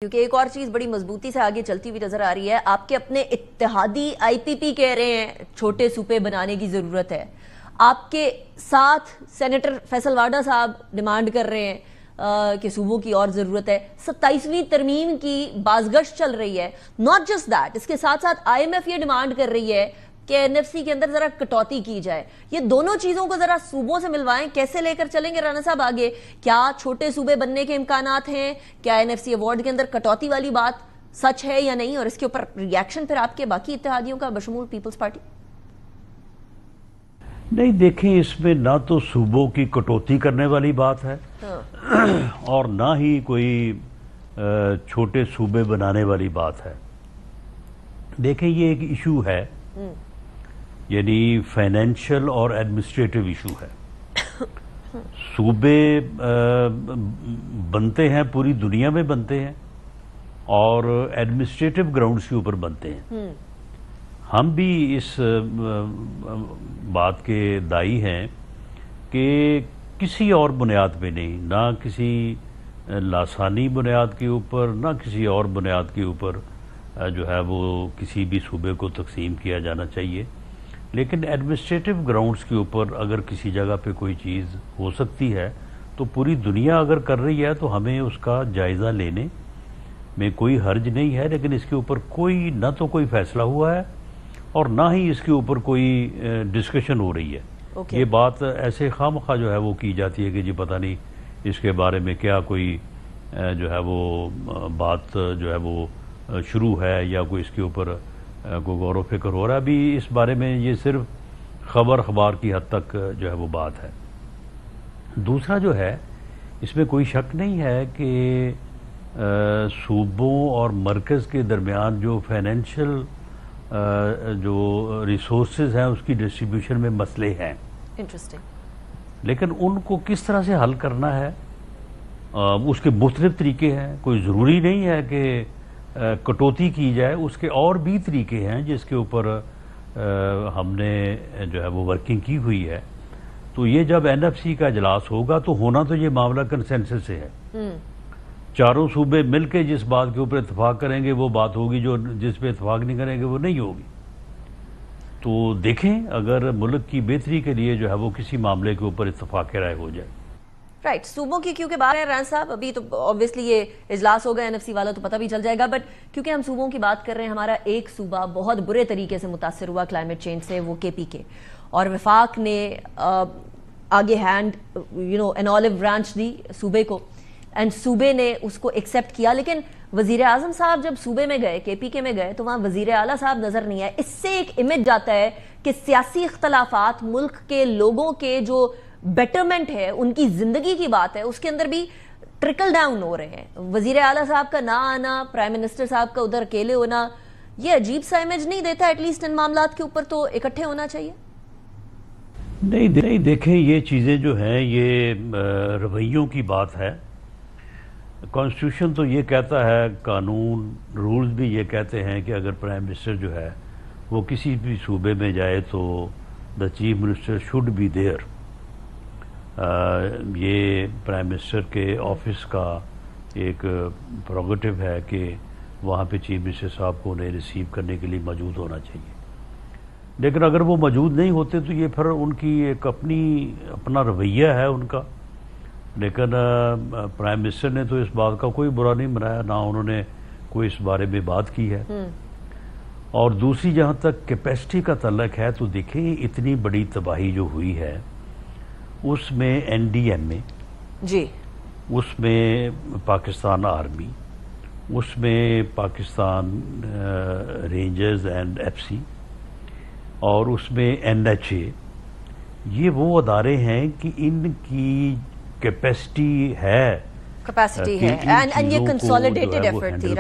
کیونکہ ایک اور چیز بڑی مضبوطی سے آگے چلتی ہوئی نظر آ رہی ہے. آپ کے اپنے اتحادی آئی پی پی کہہ رہے ہیں چھوٹے صوبے بنانے کی ضرورت ہے. آپ کے ساتھ سینیٹر فیصل واڈا صاحب ڈیمانڈ کر رہے ہیں کہ صوبوں کی اور ضرورت ہے. 27ویں ترمیم کی بازگشت چل رہی ہے. ناٹ جسٹ دیٹ, اس کے ساتھ ساتھ آئی ایم ایف یہ ڈیمانڈ کر رہی ہے کہ این ایف سی کے اندر ذرا کٹوتی کی جائے. یہ دونوں چیزوں کو ذرا صوبوں سے ملوائیں, کیسے لے کر چلیں گے رانا صاحب آگے؟ کیا چھوٹے صوبے بننے کے امکانات ہیں؟ کیا این ایف سی ایوارڈ کے اندر کٹوتی والی بات سچ ہے یا نہیں؟ اور اس کے اوپر ریاکشن پھر آپ کے باقی اتحادیوں کا بشمول پیپلز پارٹی. نہیں دیکھیں, اس میں نہ تو صوبوں کی کٹوتی کرنے والی بات ہے اور نہ ہی کوئی چھوٹے صوبے بنانے والی بات ہے. دیکھیں یہ ایک ایشو ہے, یعنی فائنینشل اور ایڈمنسٹریٹو ایشو ہے. صوبے بنتے ہیں, پوری دنیا میں بنتے ہیں اور ایڈمنسٹریٹو گراؤنڈز کے اوپر بنتے ہیں. ہم بھی اس بات کے دائی ہیں کہ کسی اور بنیاد پہ نہیں, نہ کسی لاسانی بنیاد کے اوپر نہ کسی اور بنیاد کے اوپر جو ہے وہ کسی بھی صوبے کو تقسیم کیا جانا چاہیے. لیکن ایڈمنسٹریٹو گراؤنڈز کے اوپر اگر کسی جگہ پہ کوئی چیز ہو سکتی ہے تو پوری دنیا اگر کر رہی ہے تو ہمیں اس کا جائزہ لینے میں کوئی حرج نہیں ہے. لیکن اس کے اوپر کوئی نہ تو کوئی فیصلہ ہوا ہے اور نہ ہی اس کے اوپر کوئی ڈسکشن ہو رہی ہے. یہ بات ایسے خواہ مخواہ جو ہے وہ کی جاتی ہے کہ جی پتہ نہیں اس کے بارے میں کیا کوئی جو ہے وہ بات جو ہے وہ شروع ہے یا کوئی اس کے اوپر کوئی غور و فکر ہو رہا ہے. ابھی اس بارے میں یہ صرف خبر کی حد تک جو ہے وہ بات ہے. دوسرا جو ہے, اس میں کوئی شک نہیں ہے کہ صوبوں اور مرکز کے درمیان جو فائنینشل جو ریسورسز ہیں اس کی ڈسٹریبیوشن میں مسئلے ہیں. لیکن ان کو کس طرح سے حل کرنا ہے اس کے مختلف طریقے ہیں. کوئی ضروری نہیں ہے کہ کٹوتی کی جائے, اس کے اور بھی طریقے ہیں جس کے اوپر ہم نے جو ہے وہ ورکنگ کی ہوئی ہے. تو یہ جب این ایف سی کا اجلاس ہوگا تو ہونا تو یہ معاملہ کنسنسس سے ہے. چاروں صوبے مل کے جس بات کے اوپر اتفاق کریں گے وہ بات ہوگی, جو جس پہ اتفاق نہیں کریں گے وہ نہیں ہوگی. تو دیکھیں اگر ملک کی بہتری کے لیے جو ہے وہ کسی معاملے کے اوپر اتفاق رائے ہو جائے. رائٹ, صوبوں کی کیونکہ بات ہے ران صاحب, ابھی تو obviously یہ اجلاس ہوگا این ایف سی والا تو پتہ بھی چل جائے گا, بٹ کیونکہ ہم صوبوں کی بات کر رہے ہیں, ہمارا ایک صوبہ بہت برے طریقے سے متاثر ہوا کلائمیٹ چینج سے, وہ کے پی کے, اور وفاق نے آگے ہینڈ این آلو برانچ دی صوبے کو, اینڈ صوبے نے اس کو ایکسیپٹ کیا. لیکن وزیر اعظم صاحب جب صوبے میں گئے, کے پی کے میں گئے, تو وہاں وزیر اعلیٰ صاحب نظر نہیں آئے. اس سے ایک امیج جاتا ہے کہ سیاسی اختلافات, ملک کے لوگوں کے جو بیٹرمنٹ ہے, ان کی زندگی کی بات ہے, اس کے اندر بھی ٹرکل ڈاؤن ہو رہے ہیں. وزیر اعلیٰ صاحب کا نہ آنا, پرائم منسٹر صاحب کا ادھر اکیلے ہونا, یہ عجیب سا امیج نہیں دیتا؟ ایٹ لیسٹ ان معاملات کے اوپر تو اکٹھے ہونا چاہیے. نہیں دیکھیں, یہ چیزیں جو ہیں یہ رویوں کی بات ہے. کانسٹیٹیوشن تو یہ کہتا ہے, قانون رولز بھی یہ کہتے ہیں کہ اگر پرائم منسٹر جو ہے وہ کسی بھی صوبے میں جائے تو the chief minister should be there. یہ پرائم منسٹر کے آفس کا ایک پروگیٹو ہے کہ وہاں پہ چیف منسٹر صاحب کو انہیں ریسیو کرنے کے لیے موجود ہونا چاہیے. لیکن اگر وہ موجود نہیں ہوتے تو یہ پھر ان کی ایک اپنا رویہ ہے ان کا. لیکن پرائم منسٹر نے تو اس بات کا کوئی برا نہیں منایا, نہ انہوں نے کوئی اس بارے میں بات کی ہے. اور دوسری جہاں تک کیپیسٹی کا تعلق ہے تو دیکھیں اتنی بڑی تباہی جو ہوئی ہے اس میں این ڈی ایم اے جی, اس میں پاکستان آرمی, اس میں Pakistan rangers and F C, اور اس میں این ایچ اے, یہ وہ ادارے ہیں کہ ان کی کیپیسٹی ہے اینڈ یہ کنسولیڈیٹڈ ایفرٹ تھی.